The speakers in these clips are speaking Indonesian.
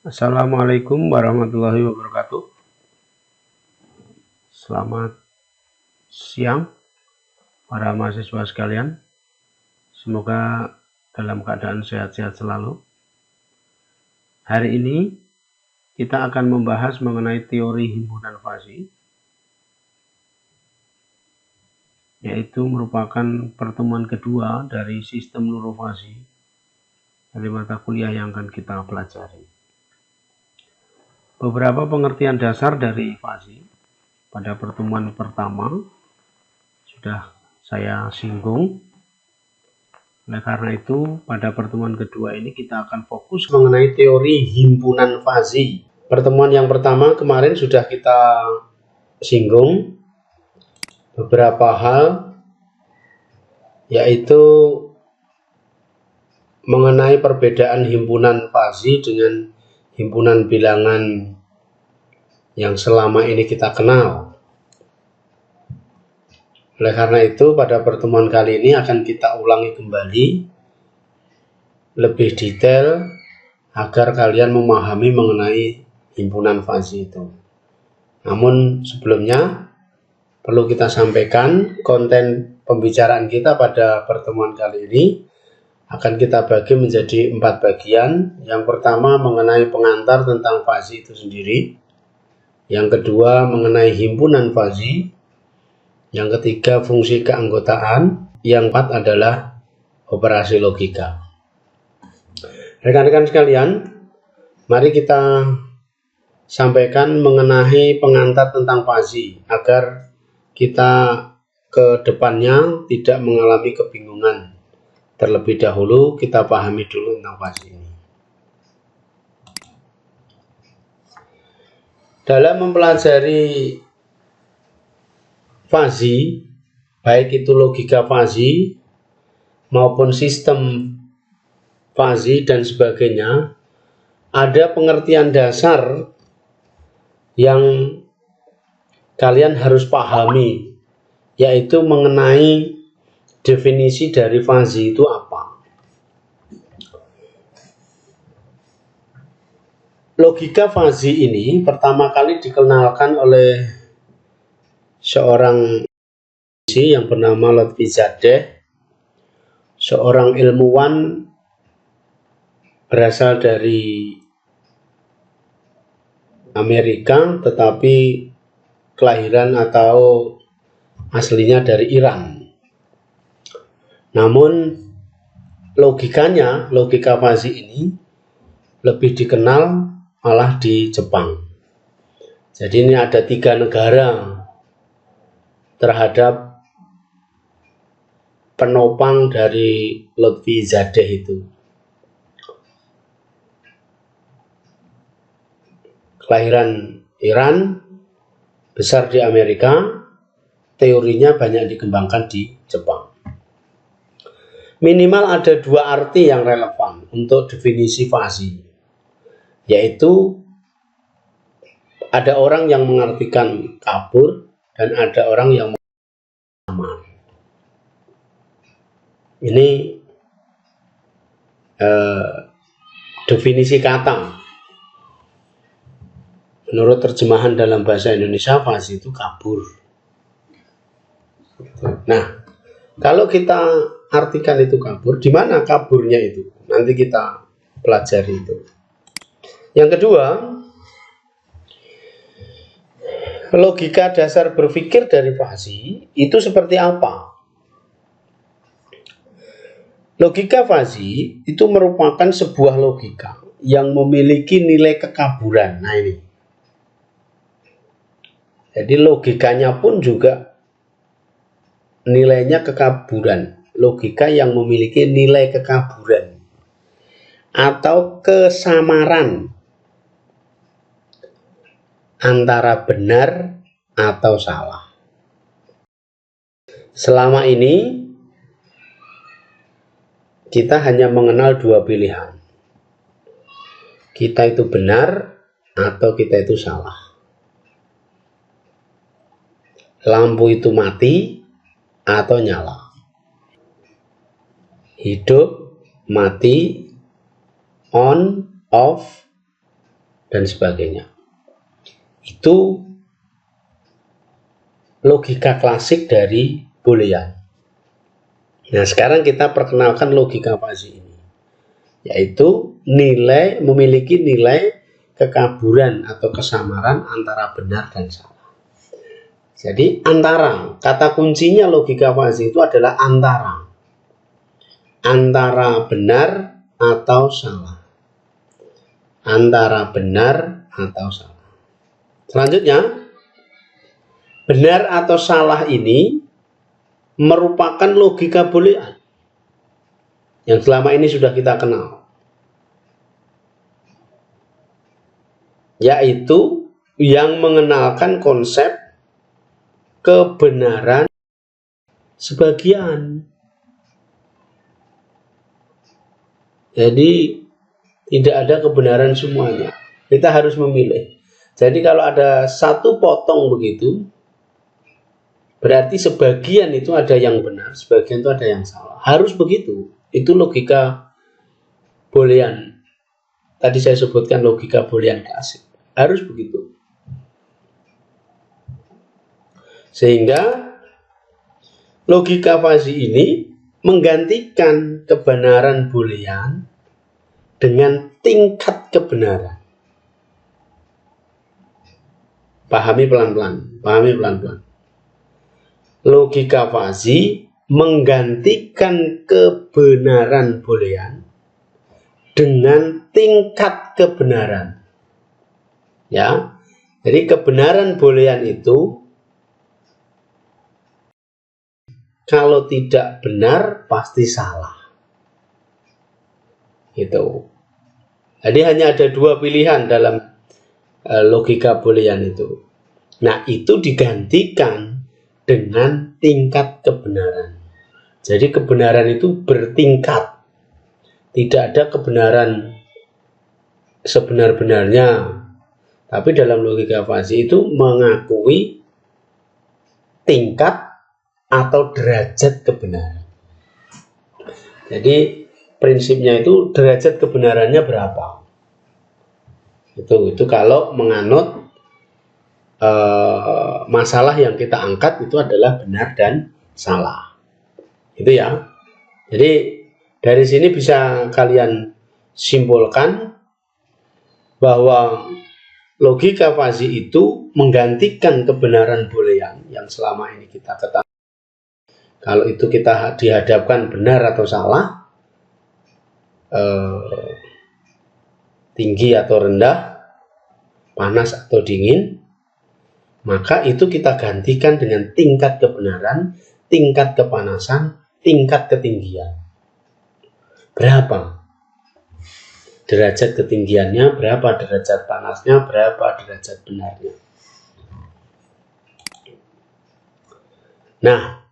Assalamualaikum warahmatullahi wabarakatuh. Selamat siang para mahasiswa sekalian. Semoga dalam keadaan sehat-sehat selalu. Hari ini kita akan membahas mengenai teori himpunan fasi, yaitu merupakan pertemuan kedua dari sistem nurofasi dari mata kuliah yang akan kita pelajari. Beberapa pengertian dasar dari fasi pada pertemuan pertama sudah saya singgung. Oleh karena itu, pada pertemuan kedua ini kita akan fokus mengenai teori himpunan fasi. Pertemuan yang pertama kemarin sudah kita singgung beberapa hal, yaitu mengenai perbedaan himpunan fasi dengan himpunan bilangan yang selama ini kita kenal. Oleh karena itu, pada pertemuan kali ini akan kita ulangi kembali lebih detail agar kalian memahami mengenai himpunan fasi itu. Namun sebelumnya perlu kita sampaikan konten pembicaraan kita pada pertemuan kali ini akan kita bagi menjadi 4 bagian. Yang pertama mengenai pengantar tentang fasi itu sendiri. Yang kedua mengenai himpunan fasi. Yang ketiga fungsi keanggotaan. Yang keempat adalah operasi logika. Rekan-rekan sekalian, mari kita sampaikan mengenai pengantar tentang fasi agar kita ke depannya tidak mengalami kebingungan. Terlebih dahulu kita pahami dulu tentang fasi ini. Dalam mempelajari fasi, baik itu logika fasi maupun sistem fasi dan sebagainya, ada pengertian dasar yang kalian harus pahami, yaitu mengenai definisi dari fasi itu apa. Logika fasi ini pertama kali dikenalkan oleh seorang yang bernama Lotfizadeh, seorang ilmuwan berasal dari Amerika tetapi kelahiran atau aslinya dari Iran. Namun logikanya, logika fasi ini lebih dikenal malah di Jepang. Jadi ini ada 3 negara terhadap penopang dari Lotfizadeh itu. Kelahiran Iran, besar di Amerika, teorinya banyak dikembangkan di Jepang. Minimal ada 2 arti yang relevan untuk definisi fasi, yaitu ada orang yang mengartikan kabur dan ada orang yang aman. Ini definisi kata. Menurut terjemahan dalam bahasa Indonesia, fasi itu kabur. Nah, kalau kita artikan itu kabur, di mana kaburnya itu? Nanti kita pelajari itu. Yang kedua, logika dasar berpikir dari fasi itu seperti apa? Logika fasi itu merupakan sebuah logika yang memiliki nilai kekaburan. Nah ini. Jadi logikanya pun juga nilainya kekaburan. Logika yang memiliki nilai kekaburan atau kesamaran antara benar atau salah. Selama ini kita hanya mengenal 2 pilihan. Kita itu benar atau kita itu salah. Lampu itu mati atau nyala. Hidup, mati, on, off, dan sebagainya. Itu logika klasik dari Boolean. Nah, sekarang kita perkenalkan logika fuzzy ini, yaitu memiliki nilai kekaburan atau kesamaran antara benar dan salah. Jadi kata kuncinya logika fuzzy itu adalah antara benar atau salah. Antara benar atau salah. Selanjutnya, benar atau salah ini merupakan logika Boolean yang selama ini sudah kita kenal, yaitu yang mengenalkan konsep kebenaran sebagian. Jadi tidak ada kebenaran semuanya. Kita harus memilih. Jadi kalau ada satu potong begitu, berarti sebagian itu ada yang benar, sebagian itu ada yang salah. Harus begitu. Itu logika Boolean. Tadi saya sebutkan logika Boolean klasik. Harus begitu. Sehingga logika fuzzy ini menggantikan kebenaran Boolean dengan tingkat kebenaran. Pahami pelan-pelan. Logika fuzzy menggantikan kebenaran Boolean dengan tingkat kebenaran. Ya. Jadi kebenaran Boolean itu kalau tidak benar pasti salah. Gitu. Jadi hanya ada dua pilihan dalam logika Boolean itu. Nah, itu digantikan dengan tingkat kebenaran. Jadi kebenaran itu bertingkat. Tidak ada kebenaran sebenar-benarnya. Tapi dalam logika fuzzy itu mengakui tingkat atau derajat kebenaran. Jadi prinsipnya itu derajat kebenarannya berapa. Itu kalau menganut masalah yang kita angkat itu adalah benar dan salah. Itu ya. Jadi dari sini bisa kalian simpulkan bahwa logika fuzzy itu menggantikan kebenaran Boolean yang selama ini kita ketahui. Kalau itu kita dihadapkan benar atau salah, tinggi atau rendah, panas atau dingin, maka itu kita gantikan dengan tingkat kebenaran, tingkat kepanasan, tingkat ketinggian. Berapa derajat ketinggiannya, berapa derajat panasnya, berapa derajat benarnya. Nah,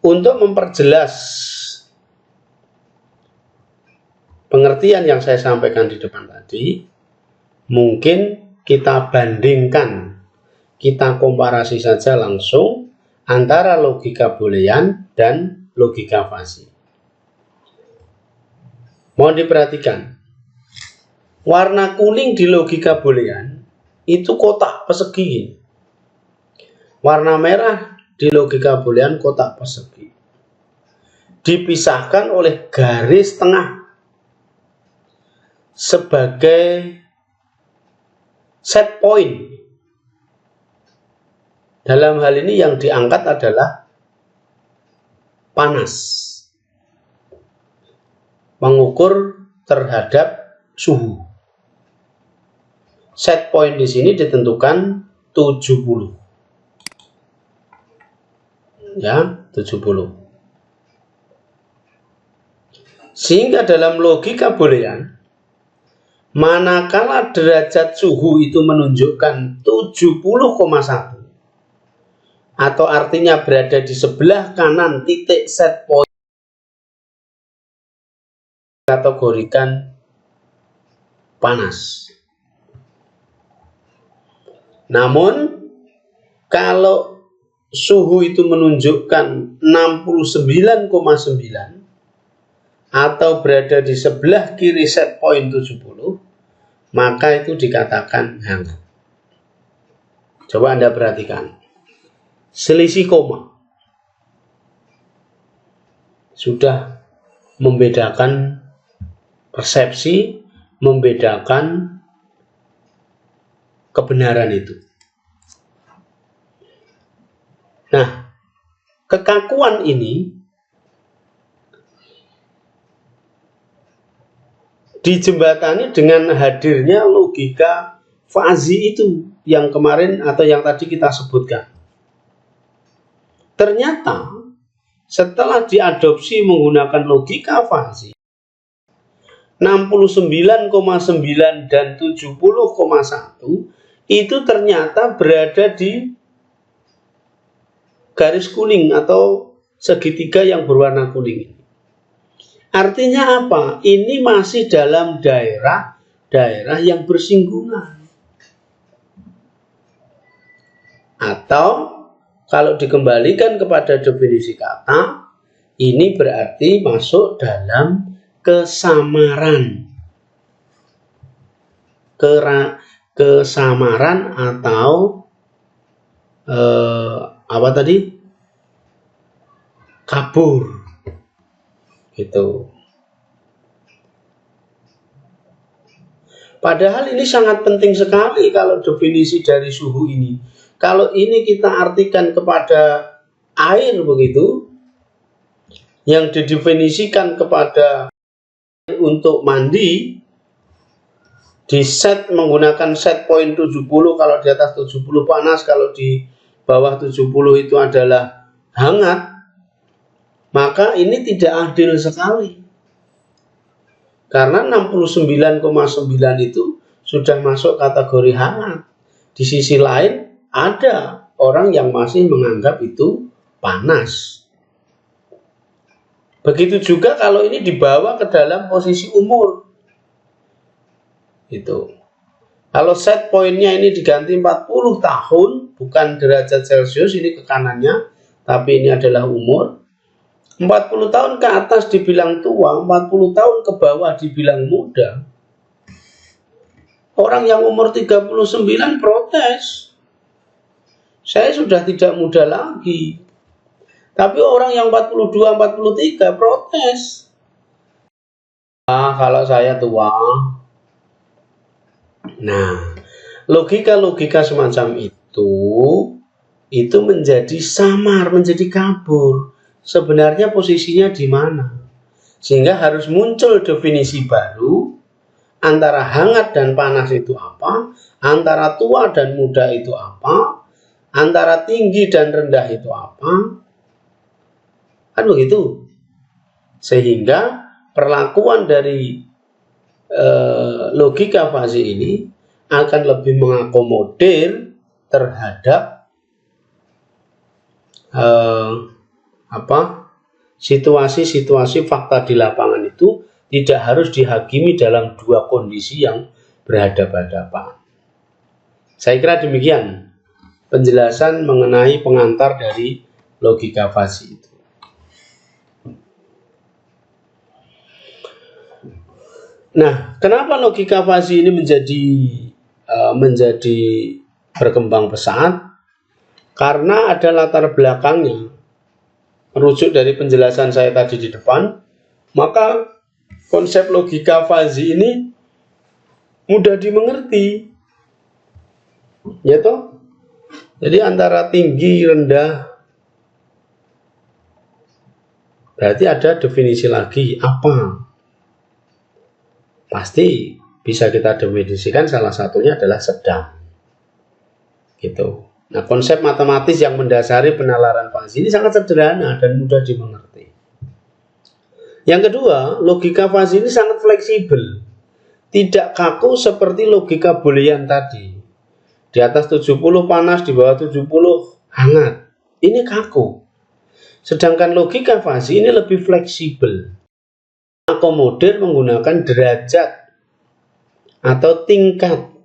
untuk memperjelas pengertian yang saya sampaikan di depan tadi, mungkin kita bandingkan, kita komparasi saja langsung antara logika Boolean dan logika fuzzy. Mohon diperhatikan, warna kuning di logika Boolean itu kotak persegi. Warna merah di logika Boolean kotak persegi. Dipisahkan oleh garis tengah sebagai set point. Dalam hal ini yang diangkat adalah panas. Mengukur terhadap suhu. Set point di sini ditentukan 70. Ya, 70. Sehingga dalam logika Boolean, manakala derajat suhu itu menunjukkan 70,1 atau artinya berada di sebelah kanan titik set point, kategorikan panas. Namun kalau suhu itu menunjukkan 69,9 atau berada di sebelah kiri set point 70, maka itu dikatakan hangat. Coba Anda perhatikan. Selisih koma sudah membedakan persepsi, membedakan kebenaran itu. Nah, kekakuan ini dijembatani dengan hadirnya logika fazi itu yang kemarin atau yang tadi kita sebutkan. Ternyata setelah diadopsi menggunakan logika fazi, 69,9 dan 70,1 itu ternyata berada di garis kuning atau segitiga yang berwarna kuning. Artinya apa? Ini masih dalam daerah yang bersinggungan. Atau kalau dikembalikan kepada definisi kata, ini berarti masuk dalam kesamaran. Kesamaran atau apa tadi? Kabur. Gitu. Padahal ini sangat penting sekali kalau definisi dari suhu ini. Kalau ini kita artikan kepada air begitu, yang didefinisikan kepada untuk mandi, di set menggunakan set point 70, kalau di atas 70 panas, kalau di bawah 70 itu adalah hangat, maka ini tidak adil sekali. Karena 69,9 itu sudah masuk kategori hangat. Di sisi lain, ada orang yang masih menganggap itu panas. Begitu juga kalau ini dibawa ke dalam posisi umur. Itu. Kalau set pointnya ini diganti 40 tahun, bukan derajat Celcius, ini ke kanannya, tapi ini adalah umur. 40 tahun ke atas dibilang tua, 40 tahun ke bawah dibilang muda. Orang yang umur 39 protes. Saya sudah tidak muda lagi. Tapi orang yang 42, 43 protes. Kalau saya tua. Nah, logika-logika semacam itu menjadi samar, menjadi kabur. Sebenarnya posisinya di mana? Sehingga harus muncul definisi baru antara hangat dan panas itu apa, antara tua dan muda itu apa, antara tinggi dan rendah itu apa. Kan begitu. Sehingga perlakuan dari logika fazi ini akan lebih mengakomodir terhadap situasi-situasi fakta di lapangan itu tidak harus dihakimi dalam dua kondisi yang berhadapan-hadapan. Saya kira demikian penjelasan mengenai pengantar dari logika fazi itu. Nah, kenapa logika fazi ini menjadi berkembang pesat? Karena ada latar belakangnya. Merujuk dari penjelasan saya tadi di depan, maka konsep logika fazi ini mudah dimengerti. Ya toh? Jadi antara tinggi, rendah, berarti ada definisi lagi apa? Pasti bisa kita definisikan, salah satunya adalah sedang. Gitu. Nah, konsep matematis yang mendasari penalaran fazi ini sangat sederhana dan mudah dimengerti. Yang kedua, logika fazi ini sangat fleksibel. Tidak kaku seperti logika boolean tadi. Di atas 70 panas, di bawah 70 hangat. Ini kaku. Sedangkan logika fazi ini lebih fleksibel. Akomodir menggunakan derajat atau tingkat.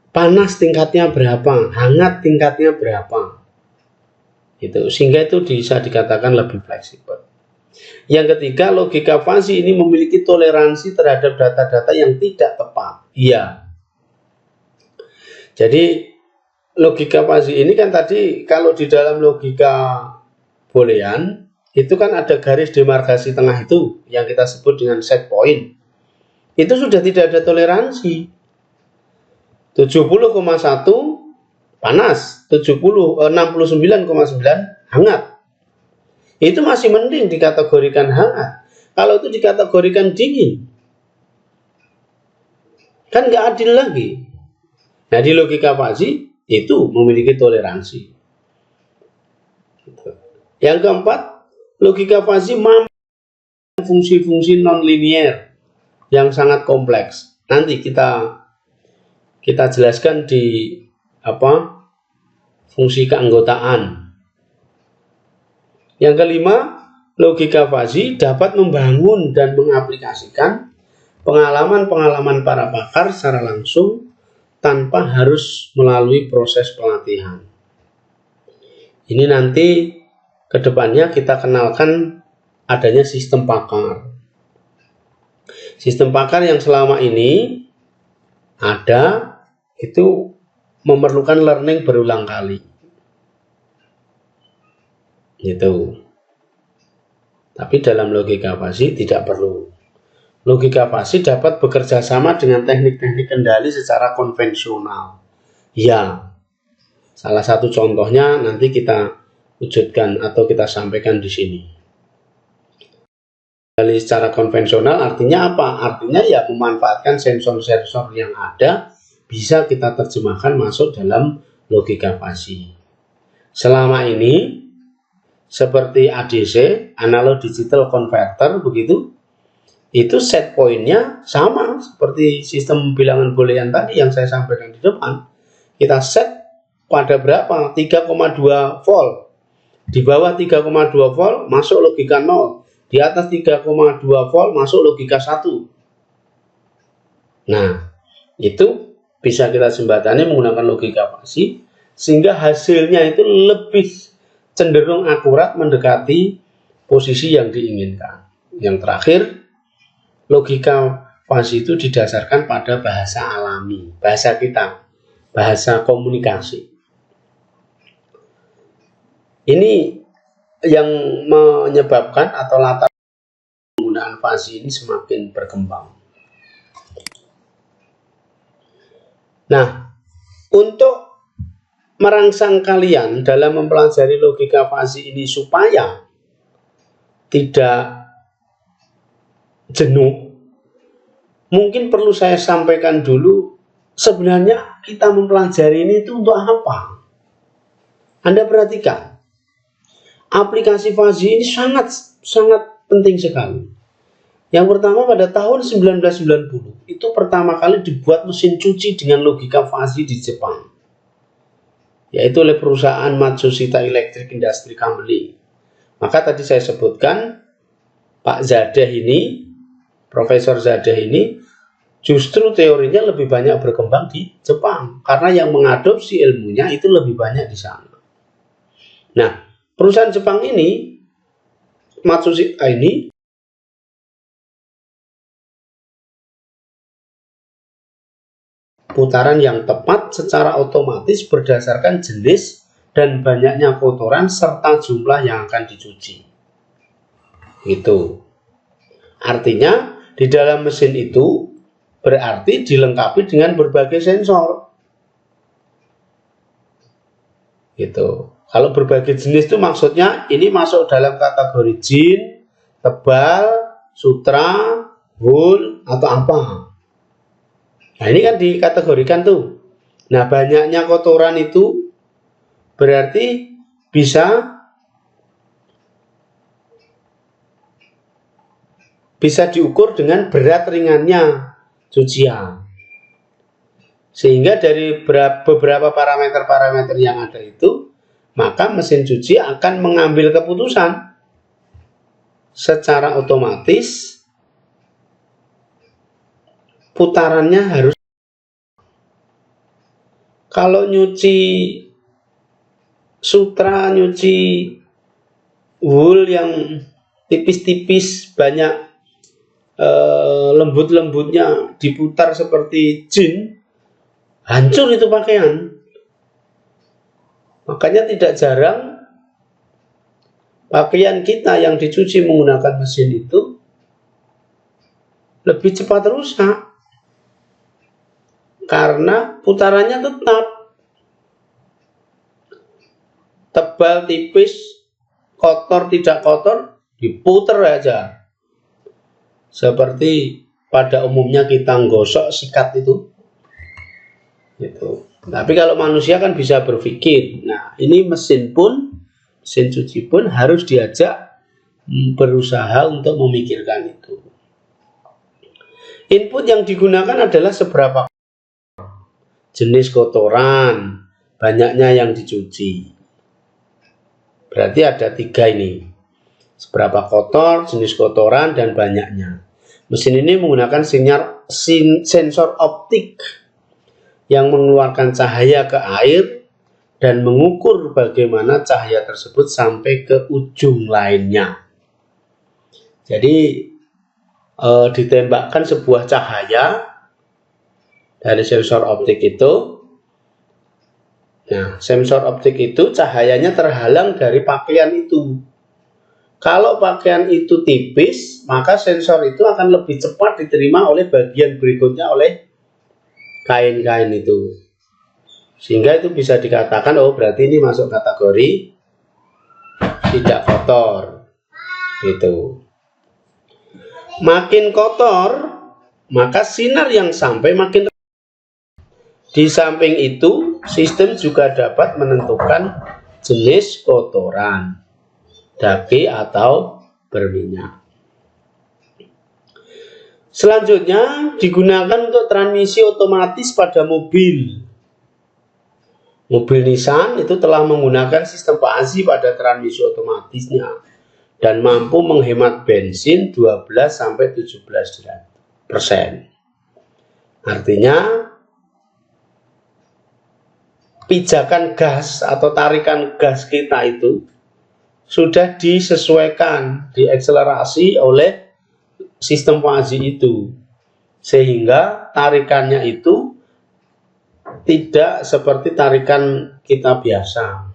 Panas tingkatnya berapa, hangat tingkatnya berapa. Sehingga itu bisa dikatakan lebih fleksibel. Yang ketiga, logika fuzzy ini memiliki toleransi terhadap data-data yang tidak tepat. Iya. Jadi logika fuzzy ini kan tadi kalau di dalam logika boolean itu kan ada garis demarkasi tengah itu yang kita sebut dengan set point. Itu sudah tidak ada toleransi. 70,1 panas, 69,9 hangat. Itu masih mending dikategorikan hangat. Kalau itu dikategorikan dingin, kan nggak adil lagi. Nah, di logika fuzzy itu memiliki toleransi. Yang keempat, logika fuzzy mampu fungsi-fungsi non-linear yang sangat kompleks. Nanti kita jelaskan di fungsi keanggotaan. Yang kelima, logika fuzzy dapat membangun dan mengaplikasikan pengalaman-pengalaman para pakar secara langsung tanpa harus melalui proses pelatihan. Ini nanti kedepannya kita kenalkan adanya sistem pakar. Sistem pakar yang selama ini ada itu memerlukan learning berulang kali. Gitu. Tapi dalam logika fuzzy tidak perlu. Logika fuzzy dapat bekerja sama dengan teknik-teknik kendali secara konvensional. Ya, salah satu contohnya nanti kita wujudkan atau kita sampaikan di sini. Kendali secara konvensional artinya apa? Artinya ya memanfaatkan sensor-sensor yang ada bisa kita terjemahkan masuk dalam logika fuzzy. Selama ini seperti ADC, analog digital converter, begitu, itu set point-nya sama seperti sistem bilangan boolean tadi yang saya sampaikan di depan. Kita set pada berapa? 3,2 volt. Di bawah 3,2 volt masuk logika 0. Di atas 3,2 volt masuk logika 1. Nah, itu bisa kita jembatani menggunakan logika fuzzy sehingga hasilnya itu lebih cenderung akurat mendekati posisi yang diinginkan. Yang terakhir, logika fuzzy itu didasarkan pada bahasa alami, bahasa kita, bahasa komunikasi. Ini yang menyebabkan atau latar penggunaan fuzzy ini semakin berkembang. Nah, untuk merangsang kalian dalam mempelajari logika fuzzy ini supaya tidak jenuh, mungkin perlu saya sampaikan dulu sebenarnya kita mempelajari ini itu untuk apa. Anda perhatikan, aplikasi fuzzy ini sangat penting sekali. Yang pertama, pada tahun 1990 itu pertama kali dibuat mesin cuci dengan logika fuzzy di Jepang, yaitu oleh perusahaan Matsushita Electric Industry Company. Maka tadi saya sebutkan Pak Zadeh ini, Profesor Zadeh ini justru teorinya lebih banyak berkembang di Jepang karena yang mengadopsi ilmunya itu lebih banyak di sana. Nah, perusahaan Jepang ini, Matsushita ini, putaran yang tepat secara otomatis berdasarkan jenis dan banyaknya kotoran serta jumlah yang akan dicuci. Itu artinya di dalam mesin itu berarti dilengkapi dengan berbagai sensor. Gitu. Kalau berbagai jenis itu maksudnya ini masuk dalam kategori jin, tebal, sutra, wool atau apa. Nah, ini kan dikategorikan tuh. Nah, banyaknya kotoran itu berarti bisa diukur dengan berat ringannya cucian. Sehingga dari beberapa parameter-parameter yang ada itu, maka mesin cuci akan mengambil keputusan secara otomatis putarannya harus. Kalau nyuci sutra, nyuci wool yang tipis-tipis, banyak lembut-lembutnya, diputar seperti jin, hancur itu pakaian. Makanya tidak jarang pakaian kita yang dicuci menggunakan mesin itu lebih cepat rusak karena putarannya tetap tebal, tipis, kotor, tidak kotor, diputer aja. Seperti pada umumnya kita gosok sikat itu. Gitu. Tapi kalau manusia kan bisa berpikir. Nah, ini mesin cuci pun harus diajak berusaha untuk memikirkan itu. Input yang digunakan adalah seberapa jenis kotoran, banyaknya yang dicuci. Berarti ada 3 ini. Seberapa kotor, jenis kotoran, dan banyaknya. Mesin ini menggunakan sensor optik yang mengeluarkan cahaya ke air dan mengukur bagaimana cahaya tersebut sampai ke ujung lainnya. Jadi ditembakkan sebuah cahaya dari sensor optik itu. Nah, sensor optik itu cahayanya terhalang dari pakaian itu. Kalau pakaian itu tipis, maka sensor itu akan lebih cepat diterima oleh bagian berikutnya oleh kain-kain itu. Sehingga itu bisa dikatakan, oh berarti ini masuk kategori tidak kotor. Gitu. Makin kotor, maka sinar yang sampai makin. Di samping itu, sistem juga dapat menentukan jenis kotoran, daki atau berminyak. Selanjutnya digunakan untuk transmisi otomatis pada mobil. Mobil Nissan itu telah menggunakan sistem PASI pada transmisi otomatisnya dan mampu menghemat bensin 12-17%. Artinya pijakan gas atau tarikan gas kita itu sudah disesuaikan, diakselerasi oleh sistem PASI itu, sehingga tarikannya itu tidak seperti tarikan kita biasa,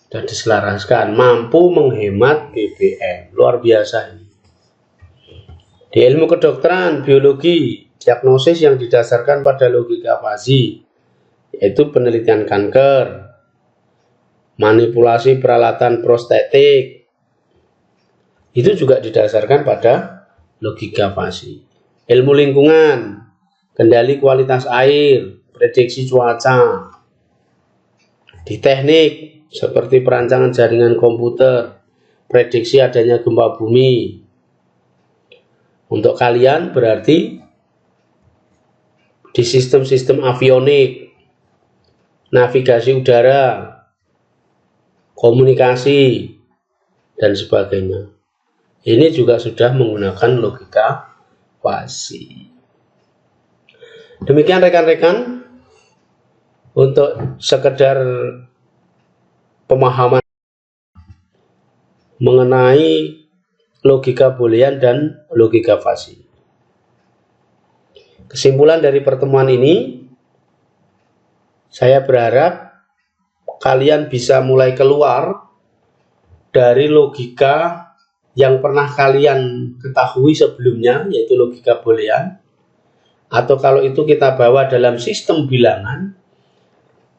dan diselaraskan, mampu menghemat BBM. Luar biasa ini. Di ilmu kedokteran, biologi, diagnosis yang didasarkan pada logika PASI, yaitu penelitian kanker, manipulasi peralatan prostetik, itu juga didasarkan pada logika PASI. Ilmu lingkungan, kendali kualitas air, prediksi cuaca. Di teknik, seperti perancangan jaringan komputer, prediksi adanya gempa bumi. Untuk kalian berarti di sistem-sistem avionik, navigasi udara, komunikasi, dan sebagainya. Ini juga sudah menggunakan logika PASI. Demikian rekan-rekan, untuk sekedar pemahaman mengenai logika boolean dan logika PASI. Kesimpulan dari pertemuan ini, saya berharap kalian bisa mulai keluar dari logika yang pernah kalian ketahui sebelumnya, yaitu logika boolean, atau kalau itu kita bawa dalam sistem bilangan,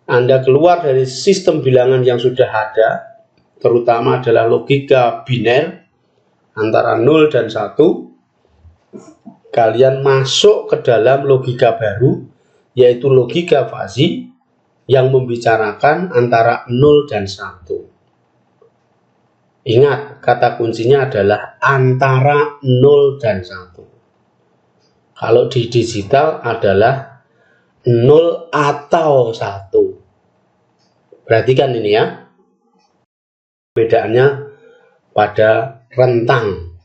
Anda keluar dari sistem bilangan yang sudah ada, terutama adalah logika biner antara 0 dan 1, kalian masuk ke dalam logika baru, yaitu logika PASI, yang membicarakan antara 0 dan 1. Ingat, kata kuncinya adalah antara 0 dan 1. Kalau di digital adalah 0 atau 1. Perhatikan ini ya. Bedaannya pada rentang.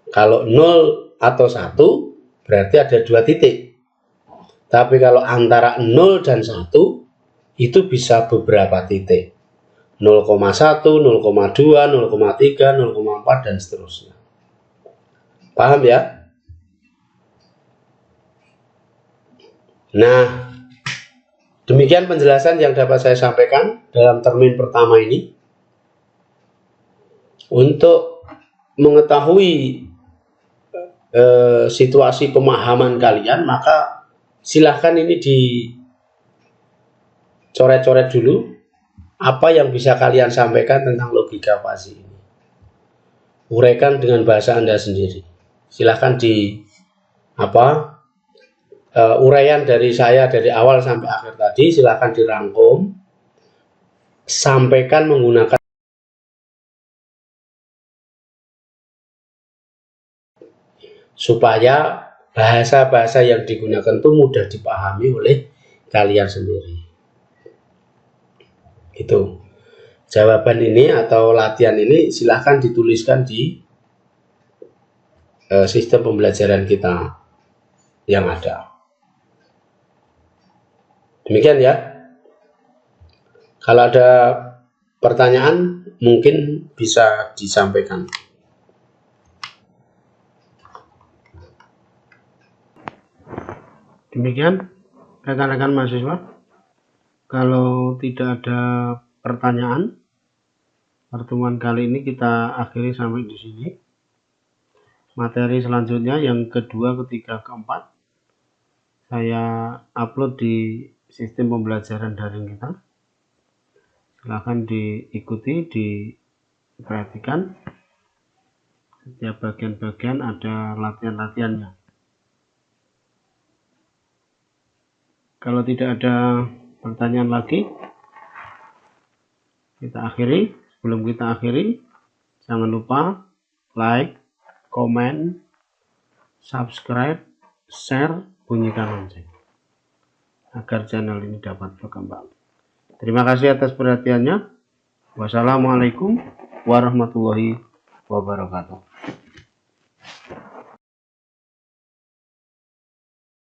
Kalau 0 atau 1 berarti ada 2 titik. Tapi kalau antara 0 dan 1 itu bisa beberapa titik. 0,1, 0,2, 0,3, 0,4 dan seterusnya. Paham ya? Nah, demikian penjelasan yang dapat saya sampaikan dalam termin pertama ini. Untuk mengetahui situasi pemahaman kalian, maka silahkan ini dicoret-coret dulu apa yang bisa kalian sampaikan tentang logika fasi ini. Uraikan dengan bahasa Anda sendiri. Silahkan uraian dari saya dari awal sampai akhir tadi silahkan dirangkum, sampaikan menggunakan supaya bahasa-bahasa yang digunakan itu mudah dipahami oleh kalian sendiri. Itu jawaban ini atau latihan ini silahkan dituliskan di sistem pembelajaran kita yang ada. Demikian ya. Kalau ada pertanyaan mungkin bisa disampaikan. Demikian rekan-rekan mahasiswa. Kalau tidak ada pertanyaan, pertemuan kali ini kita akhiri sampai di sini. Materi selanjutnya yang kedua, ketiga, keempat saya upload di sistem pembelajaran daring kita. Silahkan diikuti, diperhatikan. Setiap bagian-bagian ada latihan-latihannya. Kalau tidak ada pertanyaan lagi, kita akhiri. Sebelum kita akhiri, jangan lupa like, komen, subscribe, share, bunyikan lonceng agar channel ini dapat berkembang. Terima kasih atas perhatiannya. Wassalamualaikum warahmatullahi wabarakatuh.